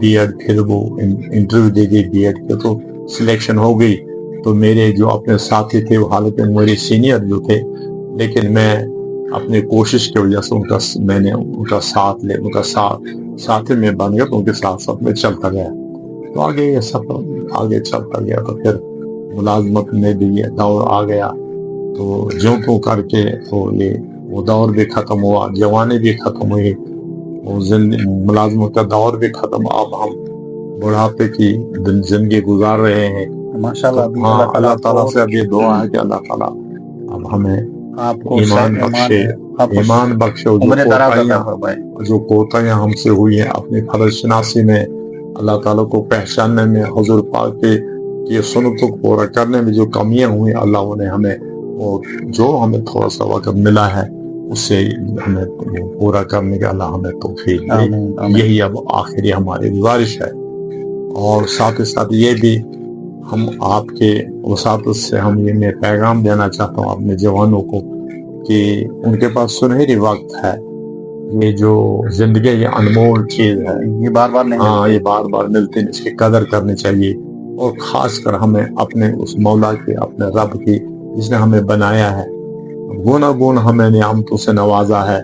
B.Ed پھر وہ interview دے دی B.Ed کے تو سلیکشن ہو گئی. تو میرے جو اپنے ساتھی تھے وہ حالانکہ میرے سینئر جو تھے لیکن میں اپنے کوشش کی وجہ سے میں نے ان کا ساتھی میں بن گیا تو ان کے ساتھ میں چلتا گیا. تو آگے یہ سفر آگے چلتا گیا. تو پھر ملازمت میں بھی یہ دور آ گیا. تو جو کر کے تو یہ وہ دور بھی ختم ہوا, جوانی بھی ختم ہوئی, ملازمت کا دور بھی ختم. اب ہم بڑھاپے کی زندگی گزار رہے ہیں ماشاءاللہ. ہاں اللہ تعالیٰ سے اب یہ دعا ہے کہ اللہ تعالیٰ اب ہمیں آپ کو ایمان بخشے. جو کوتاہیاں ہم سے ہوئی ہیں اپنی فرض شناسی میں, اللہ تعالیٰ کو پہچاننے میں, حضور پاک کے یہ سنتوں کو پورا کرنے میں جو کمیاں ہوئی اللہ نے ہمیں جو ہمیں تھوڑا سا وقت ملا ہے اس سے ہمیں پورا کرنے کا اللہ ہمیں توفیق دے. یہی اب آخری ہماری گزارش ہے. اور ساتھ ہی ساتھ یہ بھی ہم آپ کے وساطت سے ہم یہ میں پیغام دینا چاہتا ہوں اپنے جوانوں کو کہ ان کے پاس سنہری وقت ہے. یہ جو زندگی یہ انمول چیز ہے, یہ بار بار نہیں یہ بار بار ملتی, اس کی قدر کرنی چاہیے. اور خاص کر ہمیں اپنے اس مولا کے اپنے رب کی جس نے ہمیں بنایا ہے گونا گون ہمیں نعمتوں سے نوازا ہے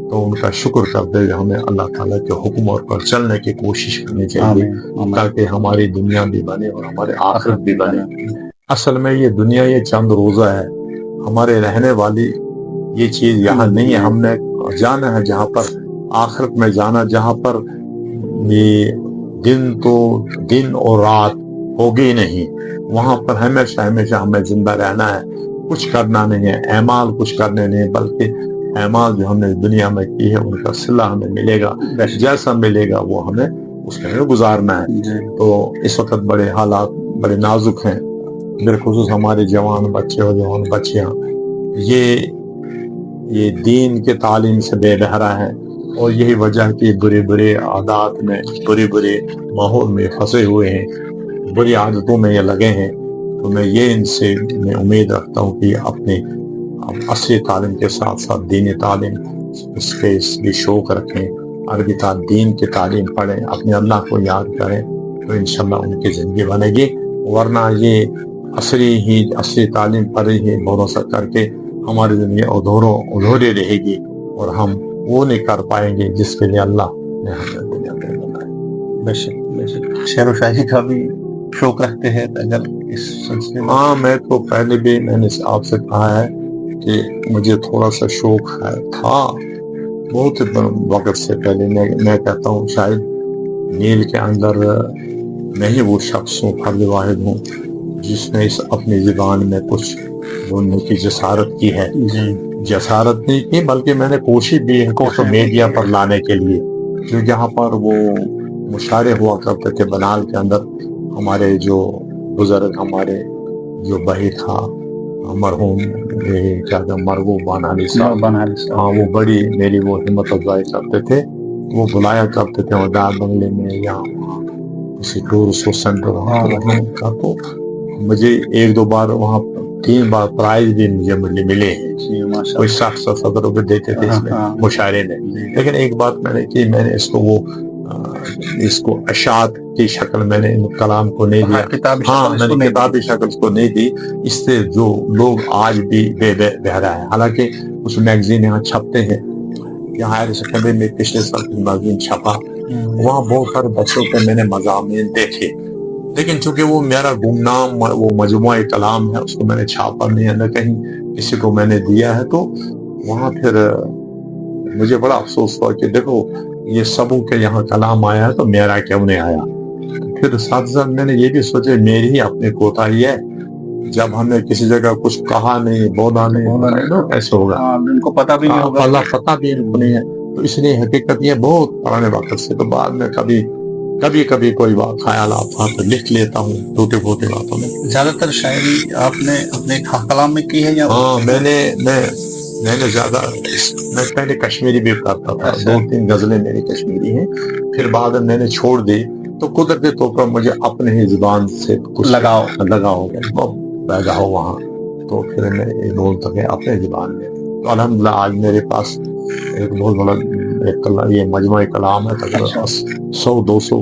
تو ان کا شکر کرتے ہوئے ہمیں اللہ تعالیٰ کے حکم پر چلنے کی کوشش کرنی چاہیے تاکہ ہماری دنیا بھی بنے اور ہمارے آخرت بھی بنے. اصل میں یہ دنیا یہ چند روزہ ہے, ہمارے رہنے والی یہ چیز یہاں نہیں ہے. ہم نے جانا ہے جہاں پر آخرت میں جانا, جہاں پر یہ دن اور رات ہوگی نہیں, وہاں پر ہمیشہ ہمیں زندہ رہنا ہے. کچھ کرنا نہیں ہے, اعمال کچھ کرنے نہیں, بلکہ اعمال جو ہم نے دنیا میں کی ہے ان کا صلہ ہمیں ملے گا, جیسا ملے گا وہ ہمیں اس میں گزارنا ہے. تو اس وقت بڑے حالات بڑے نازک ہیں, بالخصوص ہمارے جوان بچے اور جوان بچیاں یہ دین کے تعلیم سے بے بہرا ہے اور یہی وجہ ہے کہ برے عادات میں برے ماحول میں پھنسے ہوئے ہیں, بری عادتوں میں یہ لگے ہیں. تو میں ان سے میں امید رکھتا ہوں کہ اپنے اصلی تعلیم کے ساتھ ساتھ دینی تعلیم اس کے بھی شوق رکھیں, عربی دین کی تعلیم پڑھیں, اپنے اللہ کو یاد کریں تو انشاءاللہ ان کی زندگی بنے گی. ورنہ یہ اصلی تعلیم پر ہی بھروسہ کر کے ہماری زندگی ادھوری رہے گی اور ہم وہ نہیں کر پائیں گے جس کے لیے اللہ نے ہمیں دنیا میں بنایا. بے شک شعر و شاعری کا بھی شوق رکھتے ہیں اگر اس سلسلے میں؟ ہاں, میں تو پہلے بھی میں نے آپ سے کہا ہے کہ مجھے تھوڑا سا شوق تھا بہت وقت سے پہلے. میں کہتا ہوں شاید نیل کے اندر میں ہی وہ شخص ہوں, فرد واحد ہوں جس نے اپنی زبان میں کچھ بولنے کی جسارت کی ہے. جسارت نہیں کی بلکہ میں نے کوشش بھی ہے میڈیا پر لانے کے لیے, جو جہاں پر وہ مشاعرے ہوا کرتے تھے بنال کے اندر. ہمارے جو بزرگ ہمارے جو بھائی تھا مرحوم مرغوب بانحالی صاحب, ہاں وہ بڑی میری وہ ہمت افزائی کرتے تھے. وہ بلایا کرتے تھے وداع بنگلے میں یا کسی ٹورسٹ سینٹر کا. تو مجھے 1-2 بار وہاں 3 بار پرائز بھی مجھے ملے ہیں. کوئی 60-70 روپے دیتے تھے اس میں مشاعرے میں. لیکن ایک بات میں نے کی, میں نے اس کو اشاعت کی شکل میں نے کلام کو نہیں دیا. ہاں, میں نے کتابی شکل کو نہیں دی. اس سے جو لوگ آج بھی بے بہرا ہے, حالانکہ اس میگزین یہاں چھپتے ہیں. یہاں ہائر سیکنڈری میں پچھلے سال کی میگزین چھپا, وہاں بہت سارے بچوں کو میں نے مضامین دیکھے. لیکن چونکہ وہ میرا گمنام وہ مجموعہ کلام ہے, اس کو میں نے چھاپا نہیں ہے, نہ کہیں کسی کو میں نے دیا ہے. تو وہاں پھر مجھے بڑا افسوس ہوا کہ دیکھو یہ سبوں کے یہاں کلام آیا ہے تو میرا کیوں نہیں آیا. پھر ساتھ ساتھ میں نے یہ بھی سوچا میری ہی اپنی کوتاہی ہے, جب ہم نے کسی جگہ کچھ کہا نہیں بولا نہیں ایسے ہوگا, ان کو پتہ بھی نہیں ہوگا, اللہ پتہ بھی نہیں ہے. تو اس لیے حقیقت یہ بہت پرانے وقت سے, تو بعد میں کبھی کوئی بات خیالات تو لکھ لیتا ہوں ٹوٹے پھوٹے باتوں میں. زیادہ تر شاعری آپ نے اپنے کلام میں کی ہے یا؟ ہاں, میں نے زیادہ میں پہلے کشمیری بھی کرتا تھا. 2-3 غزلیں میری کشمیری ہیں, پھر بعد میں نے چھوڑ دی. تو قدرتی طور پر مجھے اپنے ہی زبان سے کچھ لگاؤ پیدا ہو وہاں, تو پھر میں یہ بولتا کہ اپنے زبان میں. تو الحمدللہ آج میرے پاس ایک بہت بڑا یہ مجموعہ کلام ہے, تقریباً 100-200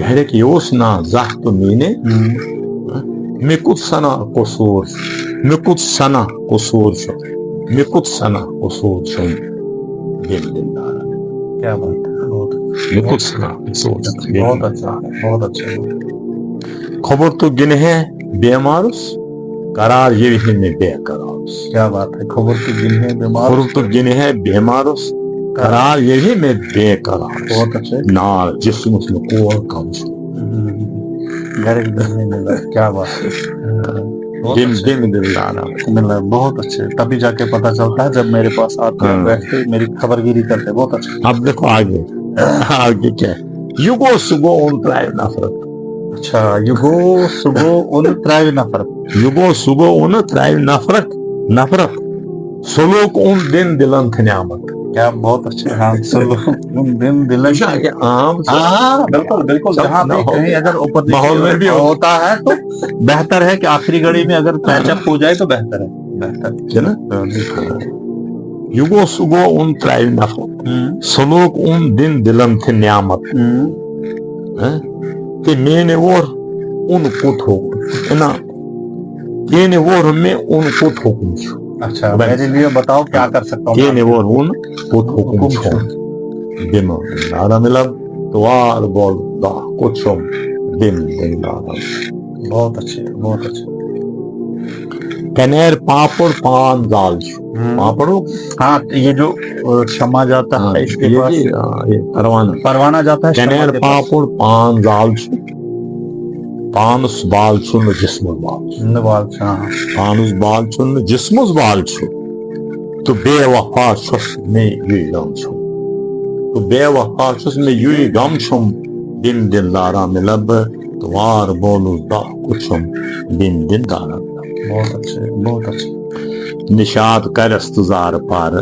گھرک یوس نا زاہ تو مینے مے کت سنا قصور مے کت سنا قصور چھو مے کت سنا قصور چھو دل دلدار کیا بات ہے، بہت مے کت سنا قصور چھو بہت اچھا، بہت اچھا. خبر تو گن ہے بیمارس قرار یہ میں بے قرارس کیا بات ہے، خبر تو گن ہے بیمار، خبر تو گن ہے بیمارس قرار یہ میں بے قرارس بہت اچھے. نار جسم اس میں کو کم چھو گھر ایک دن میں ملا، کیا بات ہے. بہت دل اچھے دل دلدار ملا، بہت اچھے. تبھی جا کے پتا چلتا ہے جب میرے پاس آتے ہاں. بیٹھتے میری خبر گیری کرتے. بہت اچھا. اب دیکھو آگے آگے کیا ہے یگو سگو ان ترائے نفرت اچھا، یگو صبح ان ترائے نفر. یگو سگو ان ترائے نفرت نفرت سلوک ان دن دلن تھے نعمت کیا بہت اچھے. ہاں سلو ان دن دلن. عام ہاں بالکل بالکل. جہاں پہ کہیں اگر ماحول میں بھی ہوتا ہے تو بہتر ہے کہ آخری گھڑی میں اگر پیچ اپ ہو جائے تو بہتر ہے. بہتر ہے نا یگو سگو ان ترائے نفرت سلوک ان دن دلن تھے نعمت کہ میں نے وہ ان کو ٹھوک نا یہ وہ میں ان کو ٹھوکوں چھو. اچھا میرے لیے بتاؤ کیا کر سکتا ہوں. یہ وہ ان کو ٹھوکوں چھو دم نارا ملا توار بول دا کچھ دم دن نارا. بہت اچھے بہت اچھے. کنیر پاپڑ پان دال چھو پاپڑ ہاں یہ جو شمع جاتا ہے اس کے پاس پروانہ پروانہ جاتا ہے. کنیر پاپڑ پان دال چھو پانس بال چھو نہ جسم بال پانس بال چھو نہ جسم بال چھو تو بے وفا چھس میں یہ غم چھو تو بے وفا چھس میں یہ غم چھم دن دن دارا میں لب توار بولو دا کچھم دن دن دارا. بہت اچھے بہت اچھے. نشاد کرس تزار پار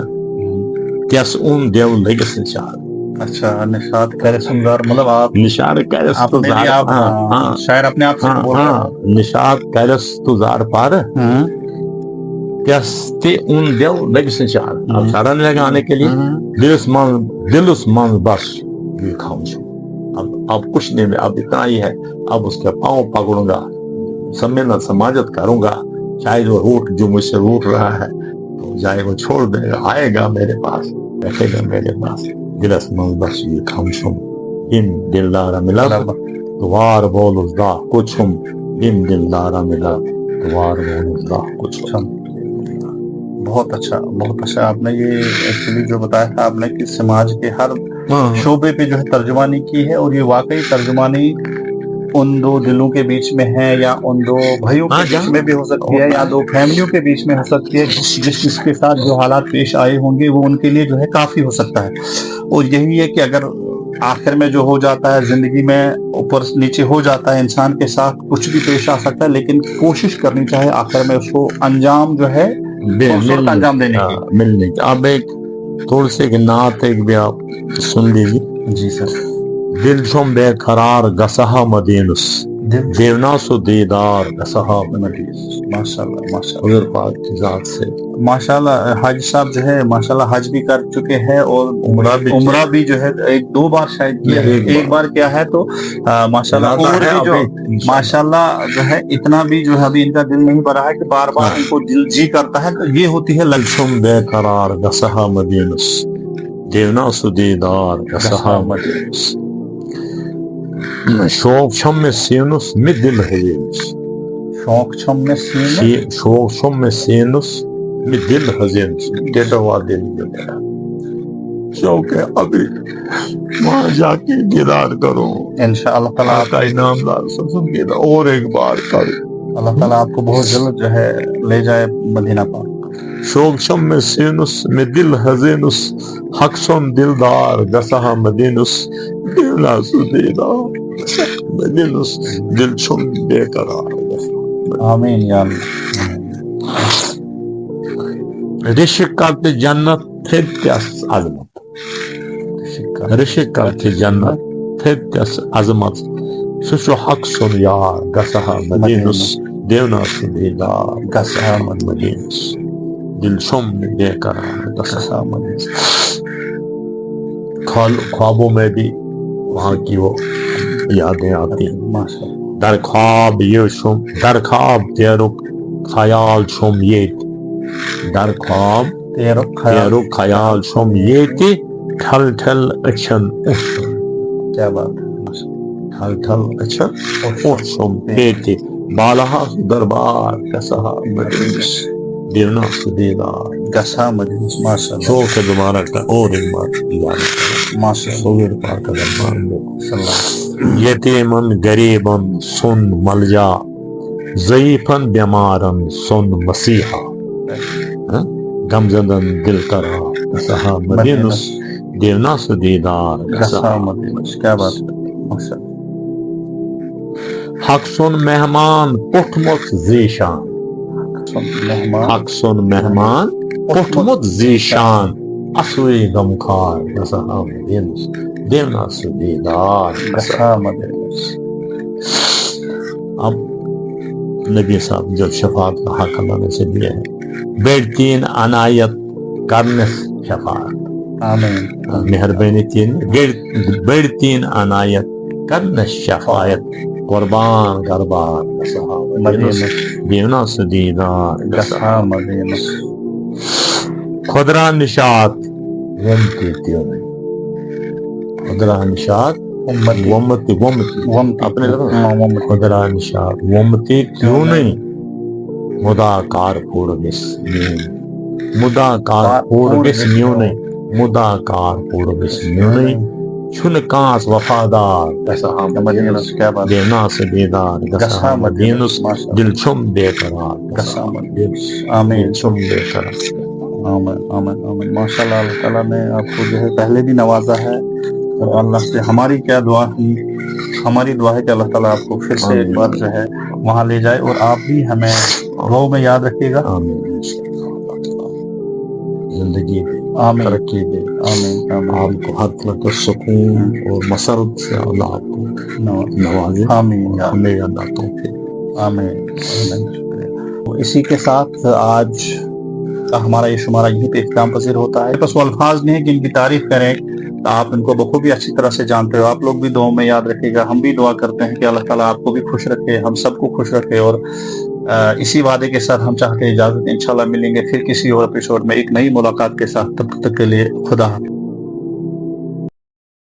کیس اون دیو لگس نشاد. اچھا نشاد کرے سنگار مطلب آپ نشاد کرس تزار شاعر اپنے آپ سے بول رہے ہیں. نشاد کرس تزار پار کیس تے اون دیو لگس نشاد. اب سارا لگانے کے لیے دلس من بس یہ کھاؤں چھو. اب کچھ نہیں میں اب اتنا ہی ہے. اب اس کے پاؤں پکڑوں گا سمینا سماجت کروں گا. شاید وہ روٹ جو مجھ سے روٹ رہا ہے تو جائے وہ چھوڑ دے گا آئے گا میرے پاس بیٹھے گا میرے پاس. دلس من بس یہ کھاؤں چھو دن دلدارا ملا دوار بولس دا کچھم دن دلدارا ملا دوار بولس دا کچھم. بہت اچھا بہت اچھا. آپ نے یہ ایکچولی جو بتایا تھا آپ نے کہ سماج کے ہر شعبے پہ جو ہے ترجمانی کی ہے اور یہ واقعی ترجمانی ان دو دلوں کے بیچ میں ہے یا ان دو بھائیوں کے بیچ میں بھی ہو سکتی ہے یا دو فیملیوں کے بیچ میں ہو سکتی ہے. جس کے ساتھ جو حالات پیش آئے ہوں گے وہ ان کے لیے جو ہے کافی ہو سکتا ہے. اور یہی ہے کہ اگر آخر میں جو ہو جاتا ہے زندگی میں اوپر نیچے ہو جاتا ہے انسان کے ساتھ کچھ بھی پیش آ سکتا ہے لیکن کوشش کرنی چاہے آخر میں اس کو انجام جو ہے انجام دینے کی ملنے کی. اب ایک تھوڑی سی نعت ایک بھی آپ سن لیجیے. جی سر. دل چھم بے قرار گسہا مدینس دیونا سو دیدار گسہا مدینس. ماشاء اللہ ماشاء اللہ حضور پاک کی ذات سے ماشاء اللہ. حاجی صاحب جو ہے ماشاء اللہ حج بھی کر چکے ہیں اور عمرہ بھی جو ہے ایک دو بار شاید کیا ہے. ایک بار کیا ہے تو ماشاء اللہ عمر بھی جو ماشاء اللہ جو ہے اتنا بھی جو ہے ابھی ان کا دل نہیں بھرا ہے کہ بار بار ان کو دل جی کرتا ہے. تو یہ ہوتی ہے للچم بے قرار گسہا مدینس دیونا سو دیدار گسہا مدینس. شوق چھم میں سینس میں دل حزینس شوق چھم میں سینس میں دل حزینس. ٹیٹا ہوا دل جو میرا شوق ہے ابھی وہاں جا کے دیدار کروں انشاءاللہ تعالیٰ آپ کا انعام دار سن کے اور ایک بار کروں. اللہ تعالیٰ آپ کو بہت جلد جو ہے لے جائے مدینہ پاک. شوق چھم میں سینس میں دل حزینس حق سن دلدار گسہا مدینس دیونا سو دیدار مدینس دل چھم بے قرار. آمین یا اللہ. رشک کرتے جنت پھر کیس عظمت رشک کرتے جنت پھر کیس عظمت سو حق سن یار گسہا مدینس دیونا سو دیدار گسہا مدینس دل چھم بے قرار گسہا مدینس. خوابوں میں بھی وہاں کی وہ یادیں آتی ہیں. ماشاء در خواب یہ شم در خواب تیرک خیال شم یہ در خواب تیرک خیال شم یہ ٹھل ٹھل اچھن اچھن. کیا بات ہے. ٹھل ٹھل اچھن اچھن یہ بالہا دربار کسہا مجلس دیونا سدیدار گسا مجلس. ماشاء اللہ. شوق ہے دوبارہ کا اور ایک بار ماشاء اللہ. سویر پاک کا دربار میں صلی اللہ. یتیمن غریبن سن ملجا ضعیفن بیمارن سن مسیحا غمزدن دل کرا کسہا مدینس دیونا سدیدار گسا مجلس. کیا بات ہے. ماشاء اللہ. حق سن مہمان پٹھمت زیشان مہمان حق سن مہمان پٹھمت زیشان اسوی غمخار کسہا مدینس دیونا سدیدار گسا مجلس. اب نبی صاحب جب شفاعت کا حق اللہ نے سے دیا ہے بیڑتین عنایت کرنس شفاعت آمین. مہربانی تین بیڑتین عنایت کرنس شفاعت قربان گربار مدینس دیونا سدیدار گسا مدینس. خدرا نشات ومتی تیونی خدرا نشات ومتی اپنے خدرا نشات ومتی کیوں نہیں مدا کار پھوڑ گس مدا کار پھوڑ گس نیو نہیں مدا کار پھوڑ گس نیو نہیں چھن کانس وفادار کسہا مدینس. کیا بات ہے. دینا سے بیدار گسہا مدینس دل چھم بے قرار گسا مدینس آمین. دل چھم بے قرار. آمین آمین آمین. ماشاء اللہ. اللہ تعالیٰ نے آپ کو جو ہے پہلے بھی نوازا ہے اور اللہ سے ہماری کیا دعا ہے. ہماری دعا ہے کہ اللہ تعالیٰ آپ کو پھر سے ایک بار جو ہے وہاں لے جائے اور آپ بھی ہمیں دعاؤں میں یاد رکھیے گا. آمین. زندگی دے آمین. ترقی دے آمین آمین. آپ کو ہر طرح کا سکون اور مسرت سے اللہ آپ کو نوازے. آمین. ہمیں اللہ توفیق. آمین. آمین. شکریہ. تو اسی کے ساتھ آج کا ہمارا یہ شمارہ یہیں پہ اختتام پذیر ہوتا ہے. بس وہ الفاظ نہیں ہے کہ ان کی تعریف کریں. آپ ان کو بخوبی اچھی طرح سے جانتے ہو. آپ لوگ بھی دعاؤں میں یاد رکھے گا. ہم بھی دعا کرتے ہیں کہ اللہ تعالیٰ آپ کو بھی خوش رکھے, ہم سب کو خوش رکھے. اور اسی وعدے کے ساتھ ہم چاہتے ہیں اجازت انشاءاللہ ملیں گے پھر کسی اور ایپیسوڈ میں ایک نئی ملاقات کے ساتھ. تب تک کے لیے خدا حافظ.